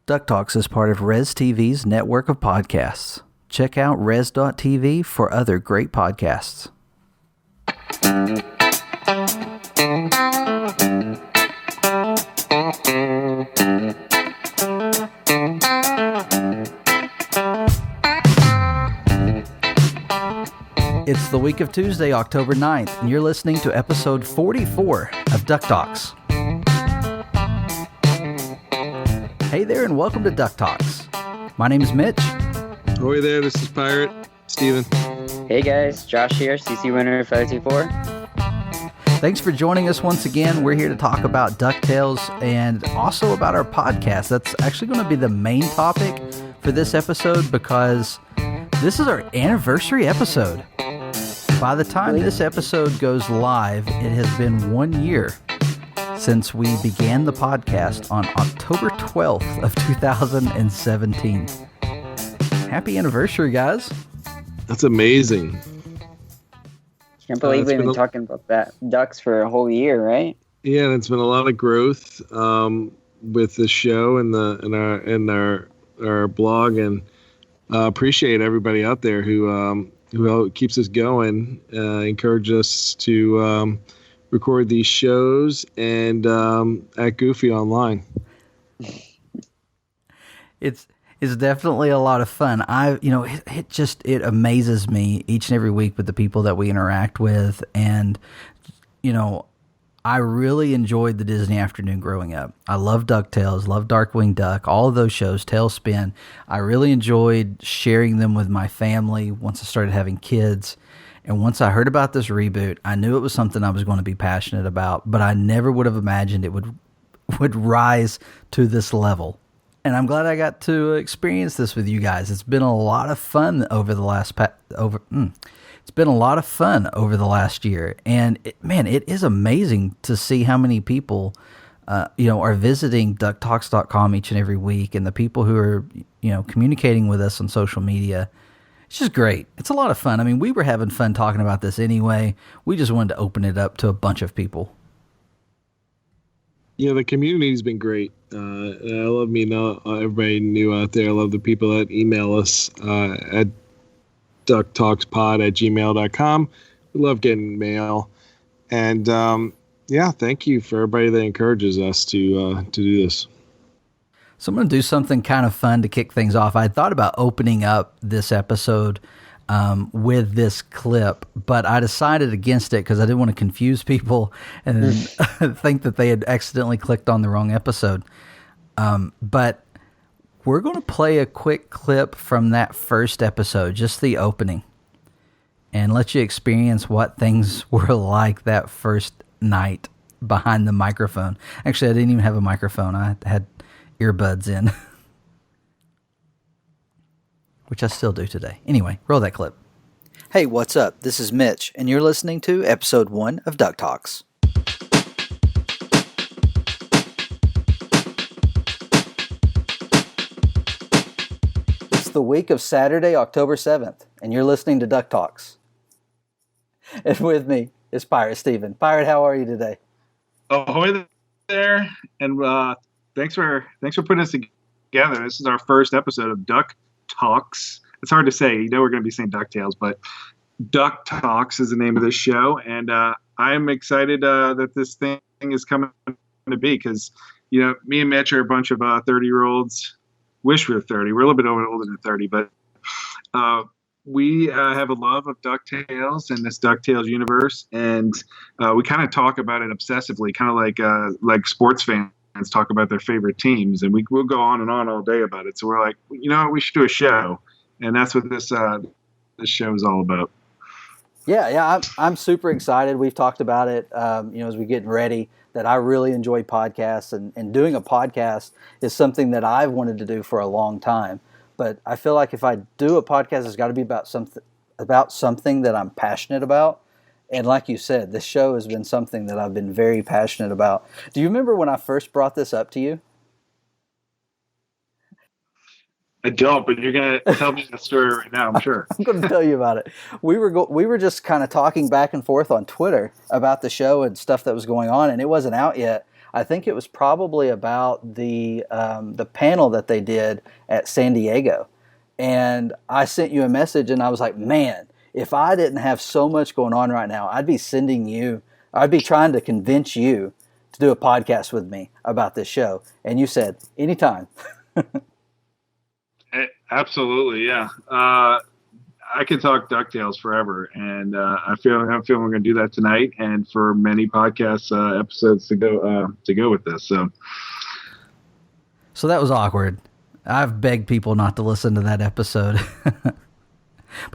DuckTalks is part of Res TV's network of podcasts. Check out res.tv for other great podcasts. It's the week of Tuesday, October 9th, and you're listening to episode 44 of DuckTalks. Hey there, and welcome to DuckTalks. My name is Mitch. Ahoy there, this is Pirate Steven. Hey guys, Josh here, CC Winner 524. Thanks for joining us once again. We're here to talk about DuckTales and also about our podcast. That's actually going to be the main topic for this episode because this is our anniversary episode. By the time this episode goes live, it has been 1 year since we began the podcast on October 12th of 2017. Happy anniversary, guys. That's amazing. Can't believe we've been talking about that ducks for a whole year, right? Yeah, and it's been a lot of growth with the show and our blog, and appreciate everybody out there who keeps us going, encourage us to record these shows and act goofy online. It's definitely a lot of fun. It amazes me each and every week with the people that we interact with, and I really enjoyed the Disney afternoon growing up. I love DuckTales, love Darkwing Duck, all of those shows, Tailspin. I really enjoyed sharing them with my family once I started having kids. And once I heard about this reboot, I knew it was something I was going to be passionate about, but I never would have imagined it would rise to this level. And I'm glad I got to experience this with you guys. It's been a lot of fun over the last year, and it is amazing to see how many people, are visiting DuckTalks.com each and every week, and the people who are, communicating with us on social media. It's just great. It's a lot of fun. I mean, we were having fun talking about this anyway. We just wanted to open it up to a bunch of people. Yeah, the community's been great. I love everybody new out there. I love the people that email us at ducktalkspod@gmail.com. We love getting mail. And thank you for everybody that encourages us to do this. So I'm going to do something kind of fun to kick things off. I thought about opening up this episode with this clip, but I decided against it because I didn't want to confuse people and think that they had accidentally clicked on the wrong episode. But we're going to play a quick clip from that first episode, just the opening, and let you experience what things were like that first night behind the microphone. Actually, I didn't even have a microphone. I had earbuds in, which I still do today. Anyway, roll that clip. Hey, what's up? This is Mitch, and you're listening to episode 1 of DuckTalks. It's the week of Saturday, October 7th, and you're listening to DuckTalks. And with me is Pirate Steven. Pirate, how are you today? Ahoy there, and thanks for putting us together. This is our first episode of Duck Talks. It's hard to say. We're going to be saying DuckTales, but Duck Talks is the name of this show, and I'm excited that this thing is coming to be because, me and Mitch are a bunch of 30-year-olds. Wish we were 30. We're a little bit older than 30, but we have a love of DuckTales and this DuckTales universe, and we kind of talk about it obsessively, kind of like sports fans talk about their favorite teams, and we'll go on and on all day about it. So we're like, we should do a show, and that's what this show is all about. Yeah, I'm super excited. We've talked about it, as we're getting ready, that I really enjoy podcasts, and doing a podcast is something that I've wanted to do for a long time. But I feel like if I do a podcast, it's got to be about something that I'm passionate about. And like you said, this show has been something that I've been very passionate about. Do you remember when I first brought this up to you? I don't, but you're going to tell me the story right now, I'm sure. I'm going to tell you about it. We were just kind of talking back and forth on Twitter about the show and stuff that was going on, and it wasn't out yet. I think it was probably about the panel that they did at San Diego. And I sent you a message and I was like, man, if I didn't have so much going on right now, I'd be trying to convince you to do a podcast with me about this show. And you said, anytime. Absolutely, yeah. I could talk DuckTales forever, and I feel we're going to do that tonight, and for many podcast episodes to go with this. So that was awkward. I've begged people not to listen to that episode, but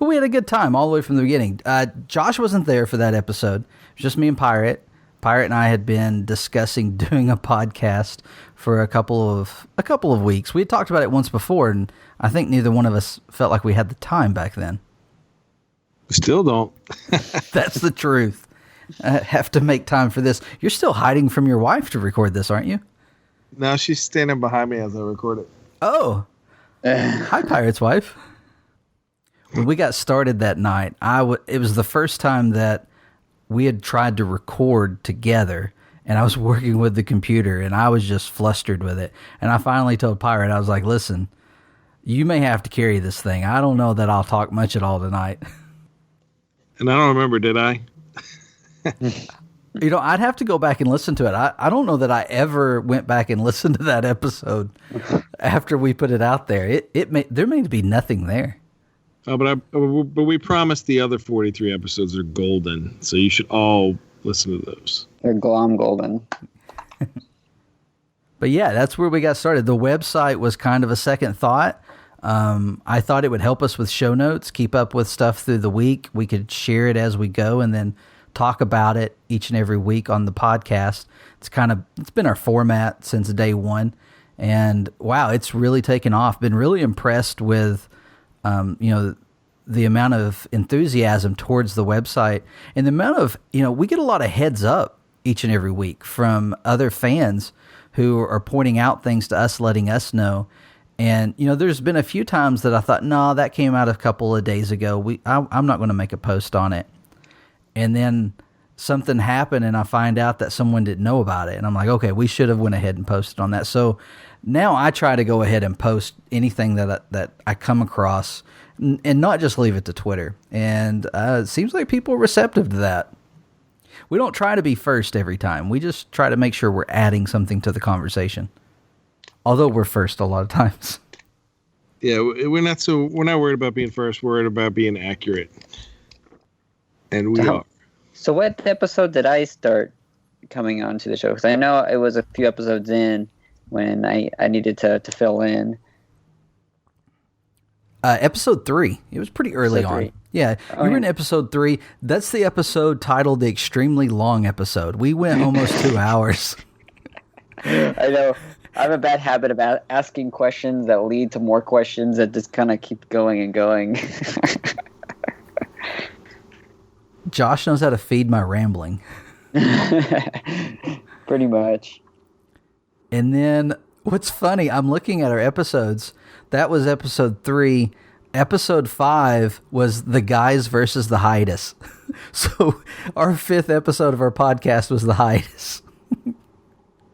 we had a good time all the way from the beginning. Josh wasn't there for that episode. It was just me and Pirate. Pirate and I had been discussing doing a podcast for a couple of weeks. We had talked about it once before, and I think neither one of us felt like we had the time back then. Still don't. That's the truth. I have to make time for this. You're still hiding from your wife to record this, aren't you? No, she's standing behind me as I record it. Oh. Hi, Pirate's wife. When we got started that night, it was the first time that we had tried to record together, and I was working with the computer, and I was just flustered with it. And I finally told Pirate, I was like, listen, you may have to carry this thing. I don't know that I'll talk much at all tonight. And I don't remember, did I? I'd have to go back and listen to it. I don't know that I ever went back and listened to that episode after we put it out there. There may be nothing there. Oh, but we promised the other 43 episodes are golden, so you should all listen to those. They're glom golden. But yeah, that's where we got started. The website was kind of a second thought. I thought it would help us with show notes, keep up with stuff through the week. We could share it as we go and then talk about it each and every week on the podcast. It's been our format since day one. And wow, it's really taken off. Been really impressed with, the amount of enthusiasm towards the website and the amount of, we get a lot of heads up each and every week from other fans who are pointing out things to us, letting us know. And, there's been a few times that I thought, no, that came out a couple of days ago. I'm not going to make a post on it. And then something happened and I find out that someone didn't know about it. And I'm like, okay, we should have went ahead and posted on that. So now I try to go ahead and post anything that I come across and not just leave it to Twitter. And it seems like people are receptive to that. We don't try to be first every time. We just try to make sure we're adding something to the conversation. Although we're first a lot of times. Yeah, we're not worried about being first. We're worried about being accurate. And we are. So what episode did I start coming on to the show? Because I know it was a few episodes in when I needed to fill in. Episode 3. It was pretty early on. Yeah, you were in episode 3. That's the episode titled The Extremely Long Episode. We went almost 2 hours. I know. I have a bad habit of asking questions that lead to more questions that just kind of keep going and going. Josh knows how to feed my rambling. Pretty much. And then what's funny, I'm looking at our episodes. That was episode 3. Episode 5 was the guys versus the hiatus. So our 5th episode of our podcast was the hiatus.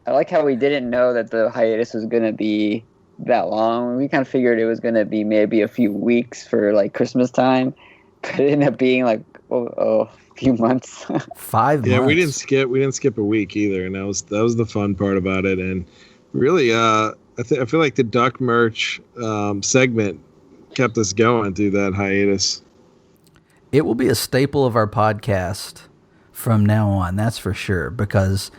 I like how we didn't know that the hiatus was going to be that long. We kind of figured it was going to be maybe a few weeks for like Christmas time, but it ended up being like a few months. 5 months. Yeah, we didn't skip a week either, and that was the fun part about it. And really, I feel like the Duck merch segment kept us going through that hiatus. It will be a staple of our podcast from now on, that's for sure, because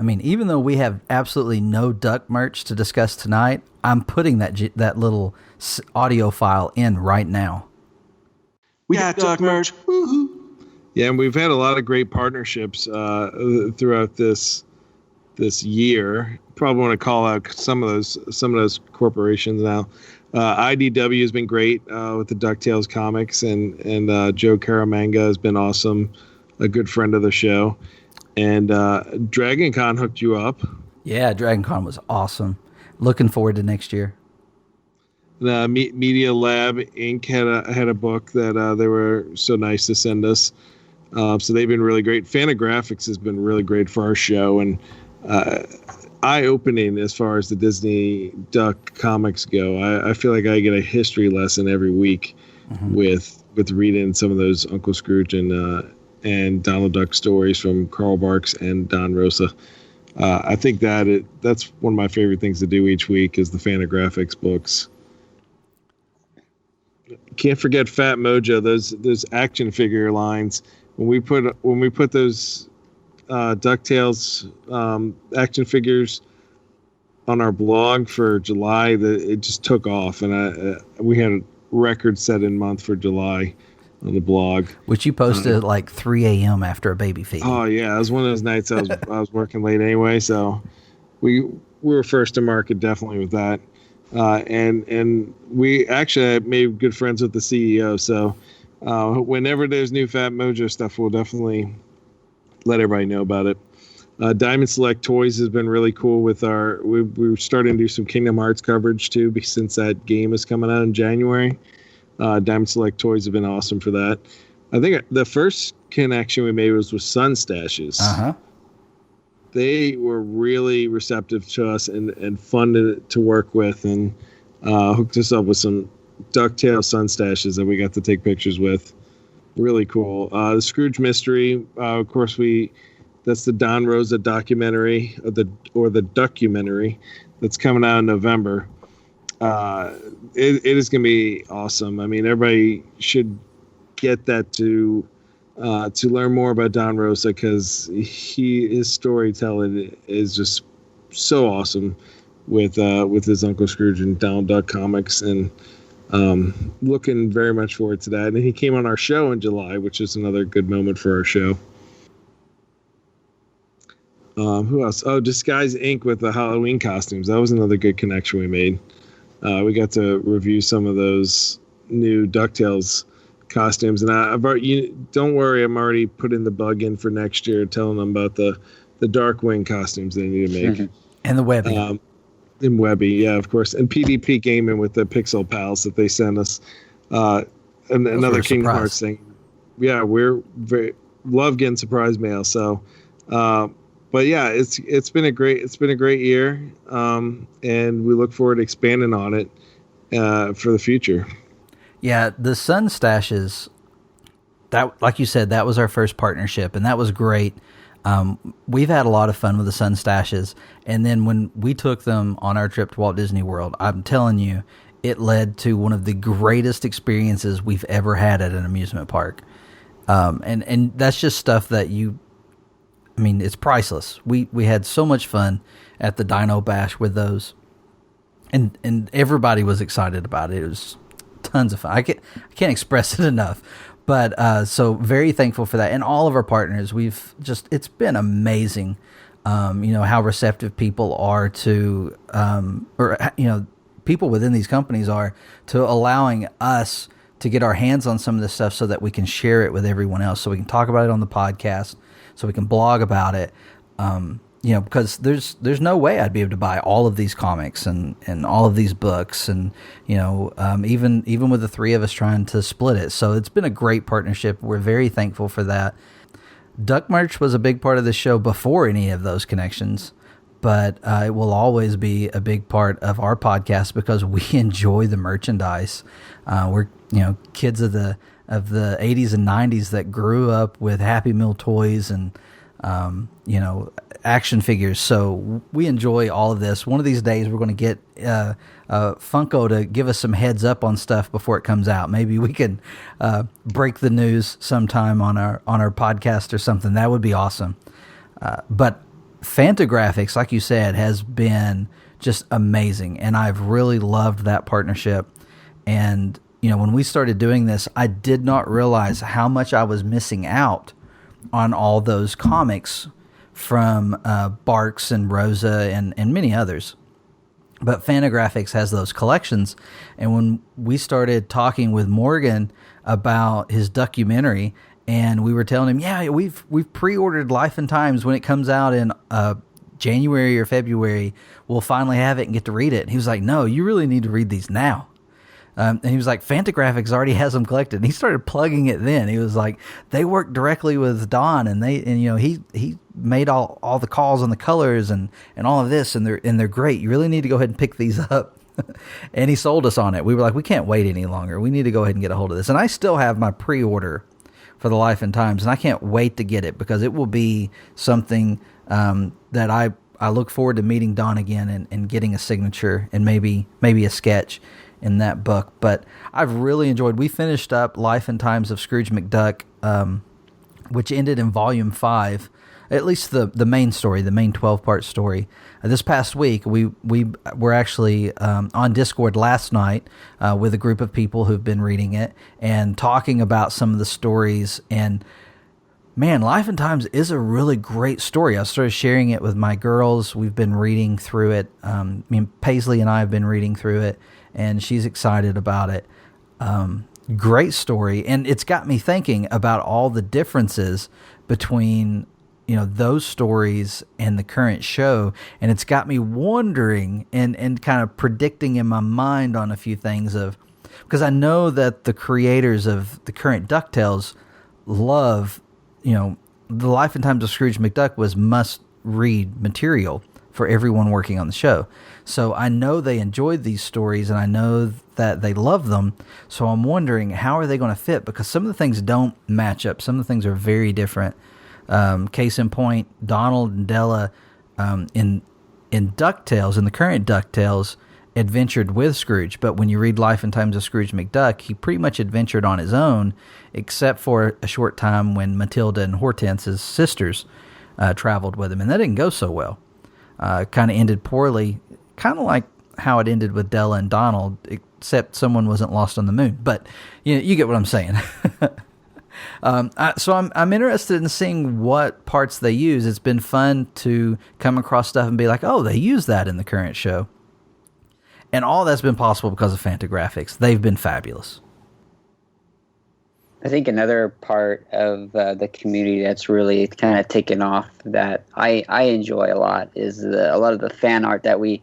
even though we have absolutely no Duck merch to discuss tonight, I'm putting that little audio file in right now. We got Duck merch. Woo-hoo. Yeah, and we've had a lot of great partnerships throughout this year. Probably want to call out some of those corporations now. IDW has been great with the DuckTales comics, and Joe Caramanga has been awesome, a good friend of the show. And Dragon Con hooked you up. Yeah, Dragon Con was awesome. Looking forward to next year. The Media Lab Inc. had a book that they were so nice to send us. So they've been really great. Fantagraphics has been really great for our show, and eye-opening as far as the Disney Duck comics go. I feel like I get a history lesson every week with reading some of those Uncle Scrooge and Donald Duck stories from Carl Barks and Don Rosa. I think that's one of my favorite things to do each week is the Fantagraphics books. Can't forget Fat Mojo, those action figure lines. When we put those DuckTales action figures on our blog for July, it just took off, and we had a record-setting month for July on the blog, which you posted at like 3 a.m. after a baby feed. Oh yeah, it was one of those nights I was working late anyway, so we were first to market definitely with that, and we actually made good friends with the CEO. So whenever there's new Fat Mojo stuff, we'll definitely let everybody know about it. Diamond Select Toys has been really cool with we're starting to do some Kingdom Hearts coverage too, since that game is coming out in January. Diamond Select Toys have been awesome for that. I think the first connection we made was with Sun Stashes. They were really receptive to us and fun to work with, and hooked us up with some DuckTales Sun Stashes that we got to take pictures with. Really cool. The Scrooge Mystery, of course, that's the Don Rosa documentary, or the Duckumentary that's coming out in November. It is going to be awesome. I mean, everybody should get that to learn more about Don Rosa, because his storytelling is just so awesome with his Uncle Scrooge and Donald Duck comics, and looking very much forward to that. And he came on our show in July, which is another good moment for our show. Who else? Oh, Disguise Inc. with the Halloween costumes. That was another good connection we made. We got to review some of those new DuckTales costumes, and don't worry, I'm already putting the bug in for next year, telling them about the Darkwing costumes they need to make. And the Webby. And Webby, yeah, of course. And PDP Gaming with the Pixel Pals that they sent us. And another Kingdom Hearts thing. Yeah, love getting surprise mail. So, but yeah, it's been a great year, and we look forward to expanding on it for the future. Yeah, the Sun Stashes, that, like you said, that was our first partnership, and that was great. We've had a lot of fun with the Sun Stashes, and then when we took them on our trip to Walt Disney World, I'm telling you, it led to one of the greatest experiences we've ever had at an amusement park. And that's just stuff that it's priceless. We had so much fun at the Dino Bash with those, and everybody was excited about it. It was tons of fun. I can't express it enough. But so very thankful for that, and all of our partners. It's been amazing. How receptive people are to, people within these companies are to allowing us to get our hands on some of this stuff so that we can share it with everyone else, so we can talk about it on the podcast, so we can blog about it. Because there's no way I'd be able to buy all of these comics and all of these books, and even with the three of us trying to split it. So it's been a great partnership. We're very thankful for that. Duck Merch was a big part of the show before any of those connections, but it will always be a big part of our podcast because we enjoy the merchandise. We're kids of the 80s and 90s that grew up with Happy Meal toys and action figures. So we enjoy all of this. One of these days we're going to get Funko to give us some heads up on stuff before it comes out. Maybe we can break the news sometime on our podcast or something. That would be awesome. But Fantagraphics, like you said, has been just amazing, and I've really loved that partnership. And when we started doing this, I did not realize how much I was missing out on all those comics from Barks and Rosa and many others. But Fantagraphics has those collections, and when we started talking with Morgan about his documentary, and we were telling him, yeah, we've pre-ordered Life and Times. When it comes out in January or February, we'll finally have it and get to read it. And he was like, no, you really need to read these now. And he was like, Fantagraphics already has them collected. And he started plugging it then. He was like, they work directly with Don, and he made all the calls on the colors and all of this, and they're great. You really need to go ahead and pick these up. And he sold us on it. We were like, we can't wait any longer. We need to go ahead and get a hold of this. And I still have my pre-order for the Life and Times, and I can't wait to get it because it will be something that I look forward to meeting Don again and getting a signature and maybe a sketch in that book. But I've really enjoyed. We finished up Life and Times of Scrooge McDuck, which ended in volume 5, at least the main story, the main 12-part story. This past week, we were actually on Discord last night with a group of people who've been reading it and talking about some of the stories. And man, Life and Times is a really great story. I started sharing it with my girls. We've been reading through it. Paisley and I have been reading through it, and she's excited about it. Great story. And it's got me thinking about all the differences between, those stories and the current show. And it's got me wondering and kind of predicting in my mind on a few things because I know that the creators of the current DuckTales love, the Life and Times of Scrooge McDuck was must-read material for everyone working on the show. So I know they enjoyed these stories, and I know that they love them. So I'm wondering, how are they going to fit? Because some of the things don't match up. Some of the things are very different. Case in point, Donald and Della in DuckTales, in the current DuckTales, adventured with Scrooge. But when you read Life and Times of Scrooge McDuck, he pretty much adventured on his own, except for a short time when Matilda and Hortense, his sisters, traveled with him. And that didn't go so well. Kind of ended poorly, kind of like how it ended with Della and Donald, except someone wasn't lost on the moon. But you get what I'm saying. So I'm interested in seeing what parts they use. It's been fun to come across stuff and be like, oh, they use that in the current show. And all that's been possible because of Fantagraphics. They've been fabulous. I think another part of the community that's really kind of taken off that I enjoy a lot is a lot of the fan art that we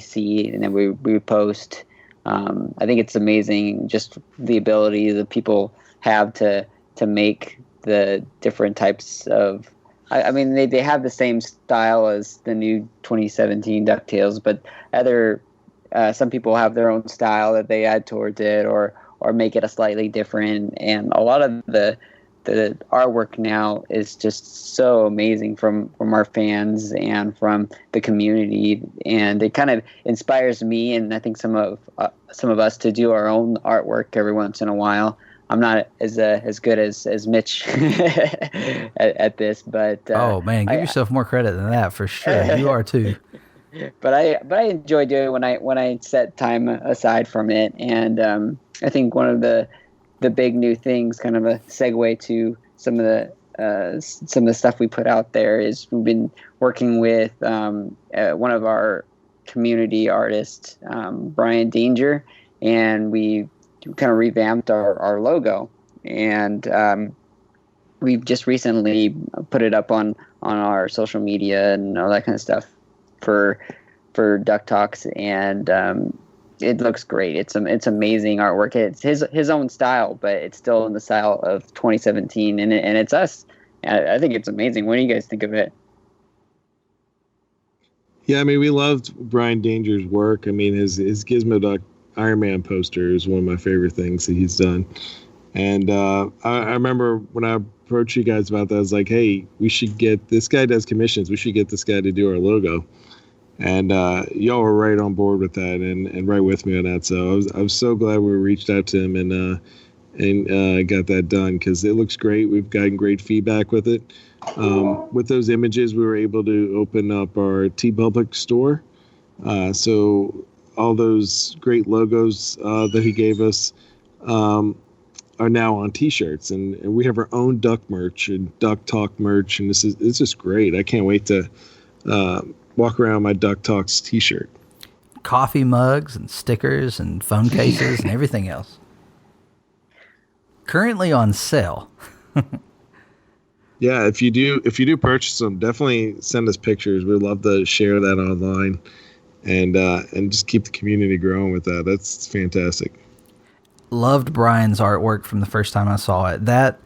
see and that we post. I think it's amazing just the ability that people have to make the different types of. I mean, they have the same style as the new 2017 DuckTales, but some people have their own style that they add towards it or make it a slightly different. And a lot of the artwork now is just so amazing from our fans and from the community, and it kind of inspires me and I think some of us to do our own artwork every once in a while. I'm not as good as Mitch at this, but oh man, give yourself more credit than that for sure. You are too. But I enjoy doing it when I set time aside from it, and I think one of the big new things, kind of a segue to some of the stuff we put out there, is we've been working with one of our community artists, Brian Danger, and we kind of revamped our logo, and we've just recently put it up on our social media and all that kind of stuff for DuckTalks, and it looks great. It's amazing artwork. It's his own style, but it's still in the style of 2017, and it's us. I think it's amazing. What do you guys think of it? Yeah, I mean, we loved Brian Danger's work. I mean, his Gizmo Duck Iron Man poster is one of my favorite things that he's done. And I remember when I approached you guys about that, I was like, hey, we should get, this guy does commissions. We should get this guy to do our logo. And y'all were right on board with that and right with me on that. So I was so glad we reached out to him and got that done, because it looks great. We've gotten great feedback with it. With those images, we were able to open up our TeePublic store. So all those great logos that he gave us are now on T-shirts, and we have our own Duck merch and Duck Talk merch, and it's just great. I can't wait to walk around my Duck Talks T-shirt. Coffee mugs and stickers and phone cases and everything else. Currently on sale. Yeah, if you do purchase them, definitely send us pictures. We'd love to share that online, and just keep the community growing with that. That's fantastic. loved Brian's artwork from the first time I saw it. That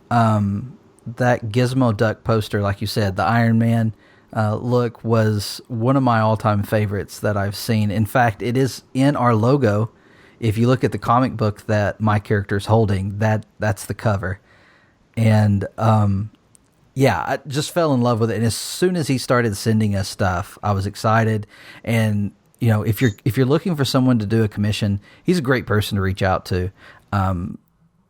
Gizmo Duck poster, like you said, the Iron Man look was one of my all-time favorites that I've seen. In fact, it is in our logo. If you look at the comic book that my character's holding, that's the cover. And yeah, I just fell in love with it. And as soon as he started sending us stuff, I was excited. And you know, if you're looking for someone to do a commission, he's a great person to reach out to.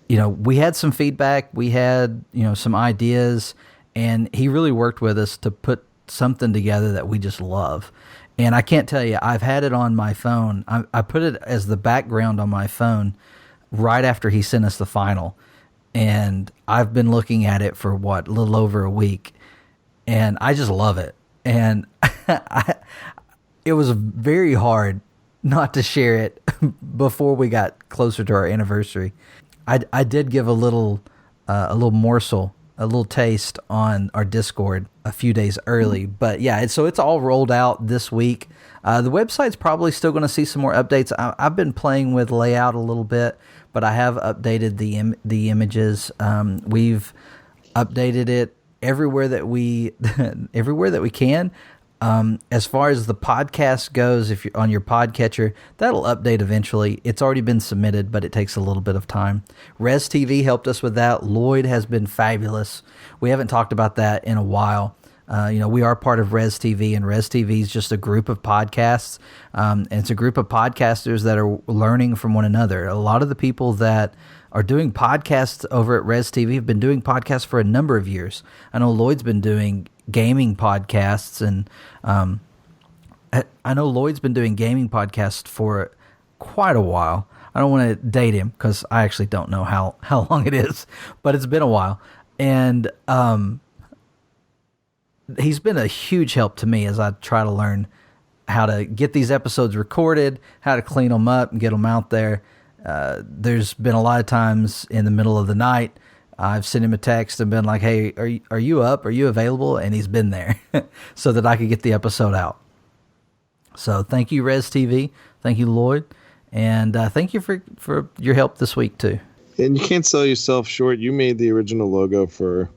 You know, we had some feedback, we had, you know, some ideas, and he really worked with us to put something together that we just love. And I can't tell you, I've had it on my phone. I put it as the background on my phone right after he sent us the final. And I've been looking at it for a little over a week, and I just love it. And it was very hard not to share it before we got closer to our anniversary. I did give a little morsel, a little taste on our Discord a few days early, but yeah, so it's all rolled out this week. The website's probably still going to see some more updates. I've been playing with layout a little bit, but I have updated the images. We've updated it everywhere that we can. As far as the podcast goes, if you're on your podcatcher, that'll update eventually. It's already been submitted, but it takes a little bit of time. Res TV helped us with that. Lloyd has been fabulous. We haven't talked about that in a while. You know, we are part of Res TV, and Res TV is just a group of podcasts, and it's a group of podcasters that are learning from one another. A lot of the people that are doing podcasts over at Res TV have been doing podcasts for a number of years. I know Lloyd's been doing gaming podcasts, and I know Lloyd's been doing gaming podcasts for quite a while. I don't want to date him because I actually don't know how long it is, but it's been a while. And he's been a huge help to me as I try to learn how to get these episodes recorded, how to clean them up and get them out there. There's been a lot of times in the middle of the night I've sent him a text and been like, hey, are you up? Are you available? And he's been there so that I could get the episode out. So thank you, Res TV. Thank you, Lloyd. And thank you for your help this week, too. And you can't sell yourself short. You made the original logo for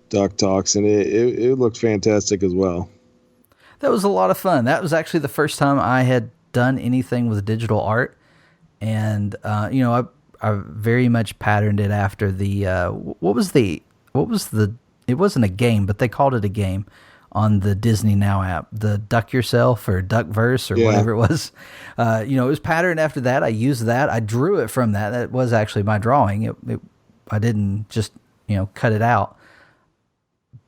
DuckTalks, and it looked fantastic as well. That was a lot of fun. That was actually the first time I had done anything with digital art. And, you know, I very much patterned it after the it wasn't a game, but they called it a game on the Disney Now app, the Duck Yourself or Duckverse or whatever it was. You know, it was patterned after that. I used that. I drew it from that. That was actually my drawing. I didn't just, you know, cut it out.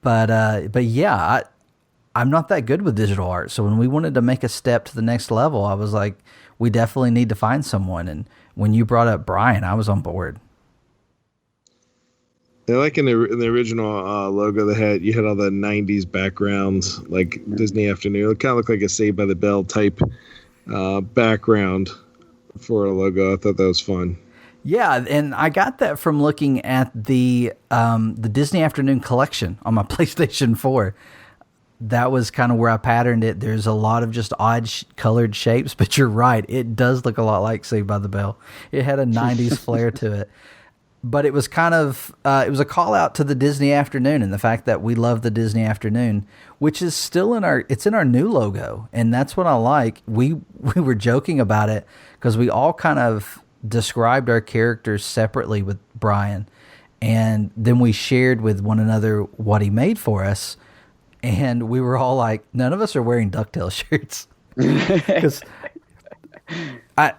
But yeah, I'm not that good with digital art. So when we wanted to make a step to the next level, I was like, we definitely need to find someone. And when you brought up Brian, I was on board. Yeah, like in the original logo, you had all the '90s backgrounds, like Disney Afternoon. It kind of looked like a Saved by the Bell type background for a logo. I thought that was fun. Yeah, and I got that from looking at the Disney Afternoon collection on my PlayStation 4. That was kind of where I patterned it. There's a lot of just odd colored shapes, but you're right. It does look a lot like Saved by the Bell. It had a 90s flair to it. But it was kind of, it was a call out to the Disney Afternoon and the fact that we love the Disney Afternoon, which is still it's in our new logo. And that's what I like. We were joking about it because we all kind of described our characters separately with Brian. And then we shared with one another what he made for us. And we were all like, none of us are wearing DuckTales shirts.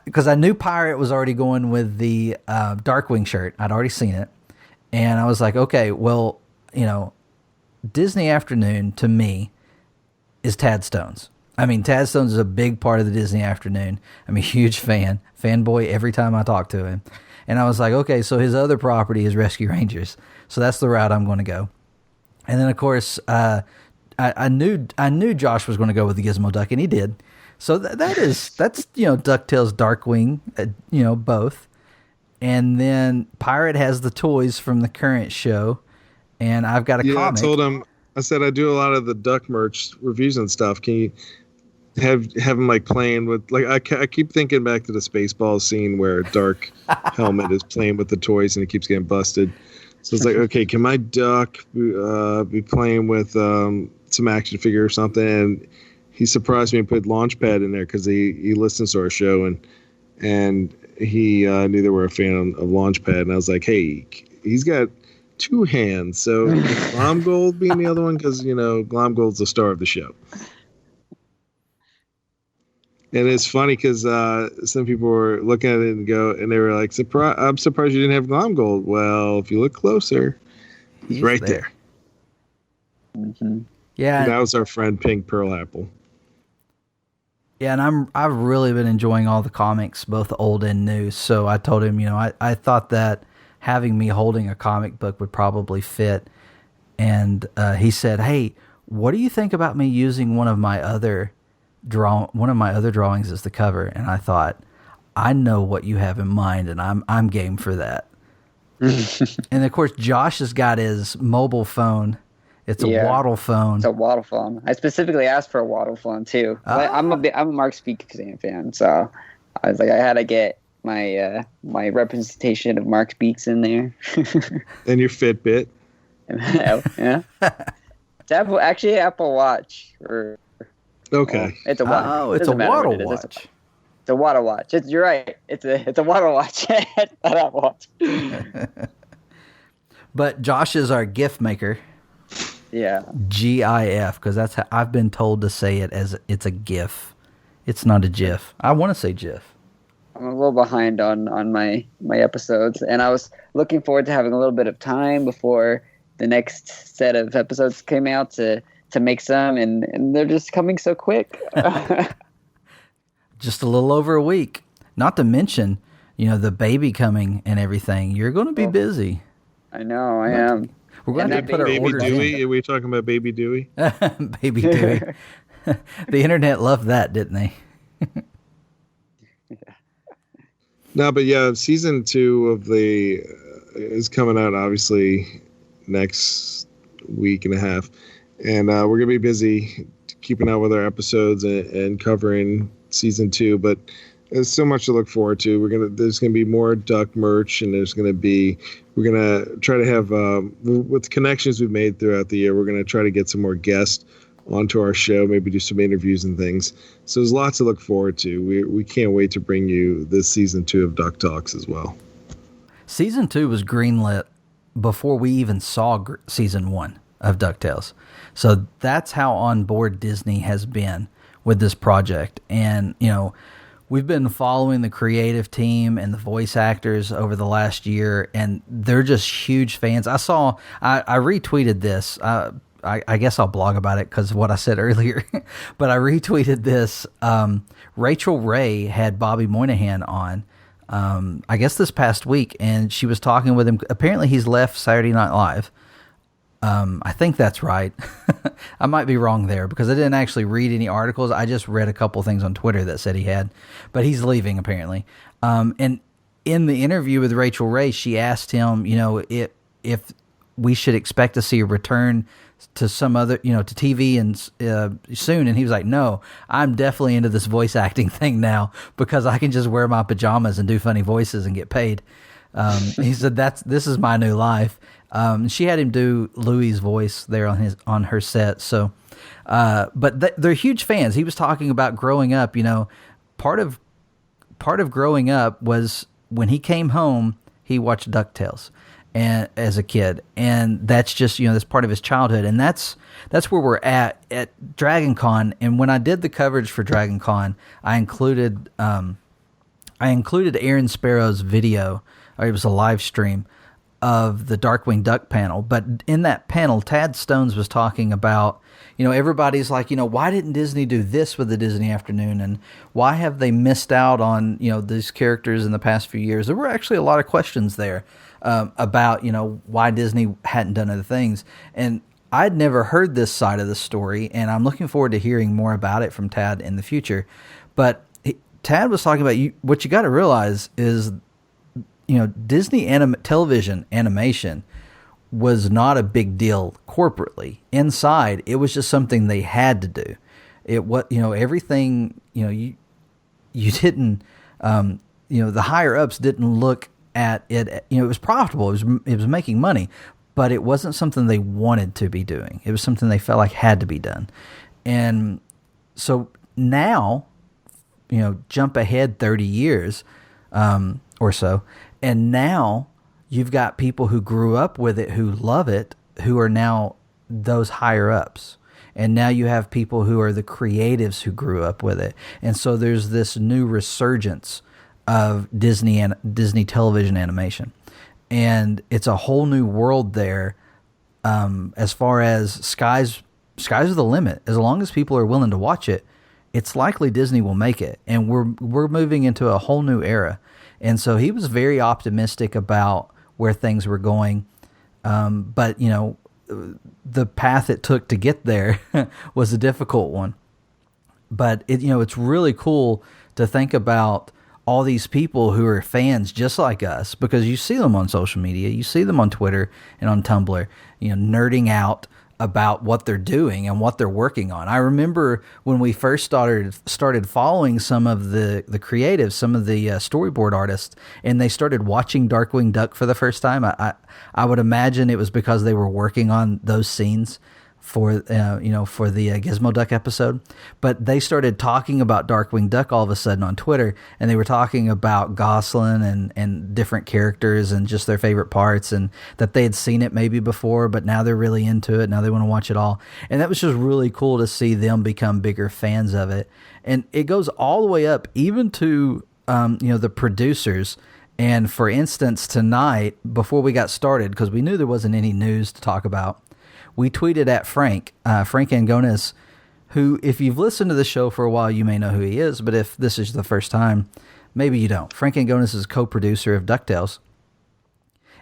Because I knew Pirate was already going with the Darkwing shirt. I'd already seen it. And I was like, okay, well, you know, Disney Afternoon to me is Tad Stones. I mean, Tad Stones is a big part of the Disney Afternoon. I'm a huge fanboy every time I talk to him. And I was like, okay, so his other property is Rescue Rangers. So that's the route I'm going to go. And then, of course, I knew Josh was going to go with the Gizmo Duck, and he did. So that's you know, DuckTales, Darkwing, you know, both. And then Pirate has the toys from the current show, and I've got a comic. I told him, I said I do a lot of the Duck merch reviews and stuff. Can have him like playing with like I keep thinking back to the Spaceballs scene where Dark Helmet is playing with the toys and he keeps getting busted. So it's like, okay, can my duck be playing with some action figure or something? And he surprised me and put Launchpad in there because he listens to our show and he knew that we're a fan of Launchpad, and I was like, hey, he's got two hands, so Glomgold being the other one because Glomgold's the star of the show. And it's funny because some people were looking at it and they were like, I'm surprised you didn't have Glomgold. Well, if you look closer, he's right there. Mm-hmm. Yeah, that was our friend Pink Pearl Apple. Yeah, and I've really been enjoying all the comics, both old and new. So I told him, I thought that having me holding a comic book would probably fit. And he said, "Hey, what do you think about me using one of my other drawings as the cover?" And I thought, I know what you have in mind, and I'm game for that. And of course, Josh has got his mobile phone. It's a waddle phone. It's a waddle phone. I specifically asked for a waddle phone too. I'm a Mark Speak fan, so I was like, I had to get my my representation of Mark Speaks in there. And your Fitbit. Yeah. It's Apple Watch. Okay. It's a watch. Oh, it's a waddle watch. It's a waddle watch. You're right. It's a waddle watch. Not Apple Watch. But Josh is our GIF maker. Yeah. GIF, because that's how I've been told to say it, as it's a GIF. It's not a GIF. I want to say GIF. I'm a little behind on my episodes, and I was looking forward to having a little bit of time before the next set of episodes came out to make some, and they're just coming so quick. Just a little over a week. Not to mention, the baby coming and everything. You're going to be busy. I know, I am. We're going to put our Baby orders Dewey? in. Are we talking about Baby Dewey? Baby Dewey. The internet loved that, didn't they? No, but yeah, season 2 of is coming out obviously next week and a half, and we're gonna be busy keeping up with our episodes and covering season 2. But there's so much to look forward to. There's gonna be more Duck merch, and we're gonna try to have with the connections we've made throughout the year. We're gonna try to get some more guests onto our show, maybe do some interviews and things. So there's lots to look forward to. We can't wait to bring you this season 2 of DuckTalks as well. Season 2 was greenlit before we even saw season 1 of DuckTales. So that's how on board Disney has been with this project. And, we've been following the creative team and the voice actors over the last year, and they're just huge fans. I retweeted this. I guess I'll blog about it because of what I said earlier. But I retweeted this. Rachel Ray had Bobby Moynihan on, I guess this past week, and she was talking with him. Apparently he's left Saturday Night Live. I think that's right. I might be wrong there because I didn't actually read any articles. I just read a couple things on Twitter that said he had, but he's leaving apparently. And in the interview with Rachel Ray, she asked him, if we should expect to see a return to some other, to TV and soon. And he was like, no, I'm definitely into this voice acting thing now because I can just wear my pajamas and do funny voices and get paid. He said, this is my new life. She had him do Louie's voice there on her set. So, but they're huge fans. He was talking about growing up, part of growing up was when he came home, he watched DuckTales and as a kid, and that's just that's part of his childhood, and that's where we're at Dragon Con. And when I did the coverage for Dragon Con, I included Aaron Sparrow's video, or it was a live stream of the Darkwing Duck panel. But in that panel, Tad Stones was talking about, everybody's like, why didn't Disney do this with the Disney Afternoon? And why have they missed out on, these characters in the past few years? There were actually a lot of questions there about, why Disney hadn't done other things. And I'd never heard this side of the story, and I'm looking forward to hearing more about it from Tad in the future. But Tad was talking about, what you got to realize is, Disney television animation was not a big deal corporately. Inside, it was just something they had to do. everything, you didn't, the higher ups didn't look at it. It was profitable. It was making money, but it wasn't something they wanted to be doing. It was something they felt like had to be done. And so now, jump ahead 30 years or so, and now you've got people who grew up with it, who love it, who are now those higher ups. And now you have people who are the creatives who grew up with it. And so there's this new resurgence of Disney and Disney television animation. And it's a whole new world there. As far as sky's are the limit. As long as people are willing to watch it, it's likely Disney will make it. And we're moving into a whole new era. And so he was very optimistic about where things were going. But, the path it took to get there was a difficult one. But it's really cool to think about all these people who are fans just like us, because you see them on social media, you see them on Twitter and on Tumblr, nerding out about what they're doing and what they're working on. I remember when we first started following some of the creatives, some of the storyboard artists, and they started watching Darkwing Duck for the first time. I would imagine it was because they were working on those scenes for the Gizmo Duck episode. But they started talking about Darkwing Duck all of a sudden on Twitter, and they were talking about Gosling and different characters and just their favorite parts, and that they had seen it maybe before, but now they're really into it. Now they want to watch it all. And that was just really cool to see them become bigger fans of it. And it goes all the way up even to the producers. And for instance, tonight, before we got started, because we knew there wasn't any news to talk about, we tweeted at Frank Angonis, who, if you've listened to the show for a while, you may know who he is, but if this is the first time, maybe you don't. Frank Angonis is co-producer of DuckTales.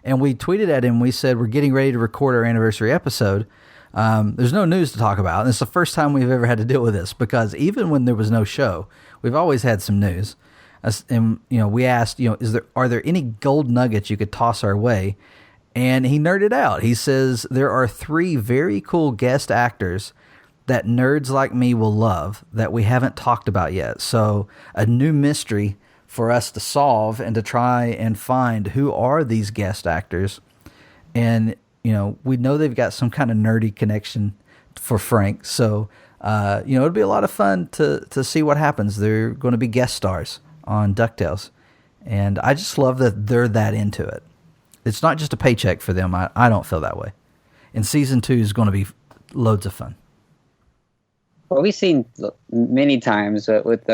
And we tweeted at him, we said, we're getting ready to record our anniversary episode. There's no news to talk about. And it's the first time we've ever had to deal with this, because even when there was no show, we've always had some news. And we asked, are there any gold nuggets you could toss our way? And he nerded out. He says there are 3 very cool guest actors that nerds like me will love that we haven't talked about yet. So a new mystery for us to solve and to try and find who are these guest actors. And, we know they've got some kind of nerdy connection for Frank. So, it'll be a lot of fun to see what happens. They're going to be guest stars on DuckTales. And I just love that they're that into it. It's not just a paycheck for them. I don't feel that way. And season 2 is going to be loads of fun. Well, we've seen many times with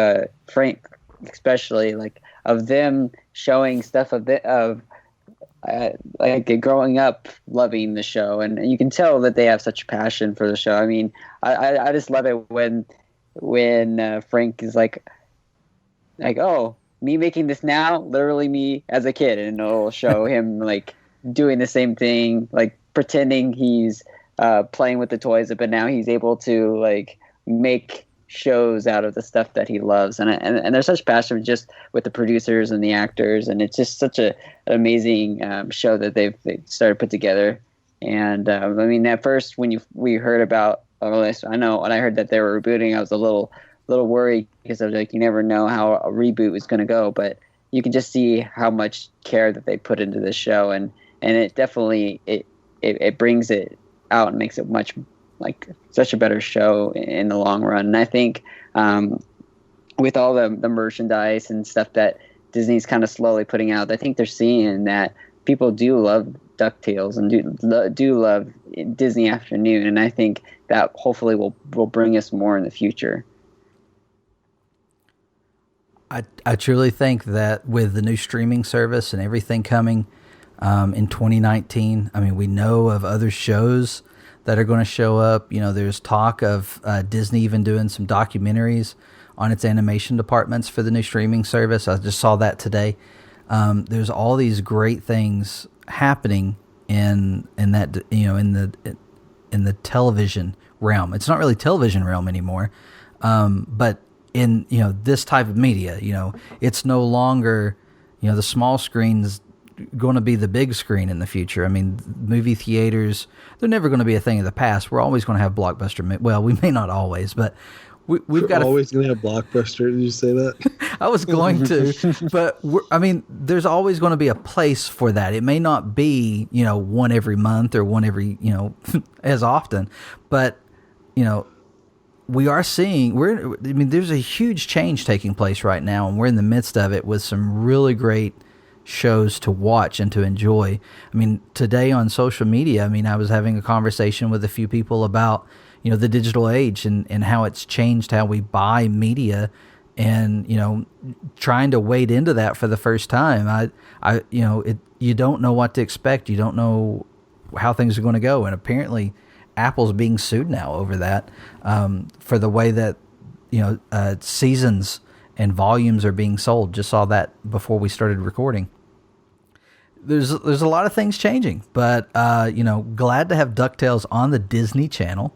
Frank, especially, like, of them showing stuff of growing up loving the show, and you can tell that they have such passion for the show. I mean, I just love it when Frank is like, oh, me making this now, literally me as a kid, and it'll show him like doing the same thing, like pretending he's playing with the toys, but now he's able to like make shows out of the stuff that he loves, and there's such passion just with the producers and the actors, and it's just such an amazing show that they've started put together. And I mean, at first when we heard about, I know when I heard that they were rebooting, I was a little worried, because I was like, you never know how a reboot is going to go, but you can just see how much care that they put into this show, and it definitely it brings it out and makes it much like such a better show in the long run. And I think with all the merchandise and stuff that Disney's kind of slowly putting out, I think they're seeing that people do love DuckTales and do love Disney Afternoon, and I think that hopefully will bring us more in the future. I truly think that with the new streaming service and everything coming in 2019, I mean, we know of other shows that are going to show up. There's talk of Disney even doing some documentaries on its animation departments for the new streaming service. I just saw that today. There's all these great things happening in that in the television realm. It's not really television realm anymore, but in this type of media, it's no longer the small screen's going to be the big screen in the future. I mean, movie theaters, they're never going to be a thing of the past. We're always going to have blockbuster. Well, we may not always, but we've got always going to have Blockbuster. Did you say that? I was going to, but I mean, there's always going to be a place for that. It may not be, one every month or one every, as often, but, we are seeing, there's a huge change taking place right now, and we're in the midst of it with some really great shows to watch and to enjoy. I mean, today on social media, I was having a conversation with a few people about, the digital age and how it's changed how we buy media, and, trying to wade into that for the first time. You don't know what to expect. You don't know how things are going to go. And apparently Apple's being sued now over that, for the way that, seasons and volumes are being sold. Just saw that before we started recording. There's a lot of things changing, but, glad to have DuckTales on the Disney Channel.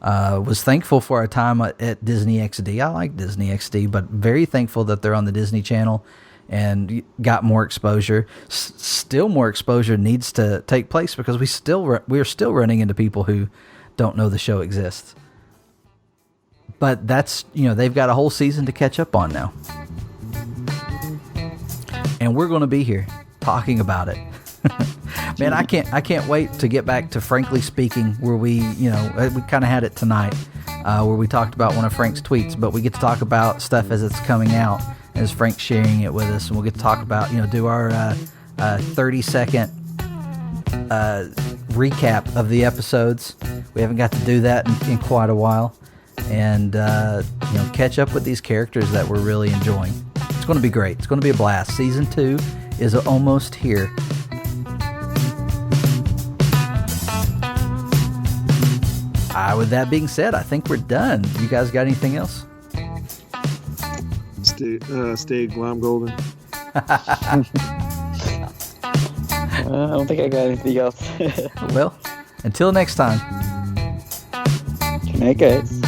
Was thankful for our time at Disney XD. I like Disney XD, but very thankful that they're on the Disney Channel and got more exposure. Still more exposure needs to take place because we're still running into people who don't know the show exists. But that's, they've got a whole season to catch up on now. And we're going to be here talking about it. Man, I can't wait to get back to Frankly Speaking, where we kind of had it tonight, where we talked about one of Frank's tweets, but we get to talk about stuff as it's coming out, as Frank's sharing it with us, and we'll get to talk about, do our 30-second recap of the episodes. We haven't got to do that in quite a while, and catch up with these characters that we're really enjoying. It's going to be great. It's going to be a blast. Season 2 is almost here. With that being said, I think we're done. You guys got anything else? Stay Glom Golden. I don't think I got anything else. Well, until next time. Good night, guys.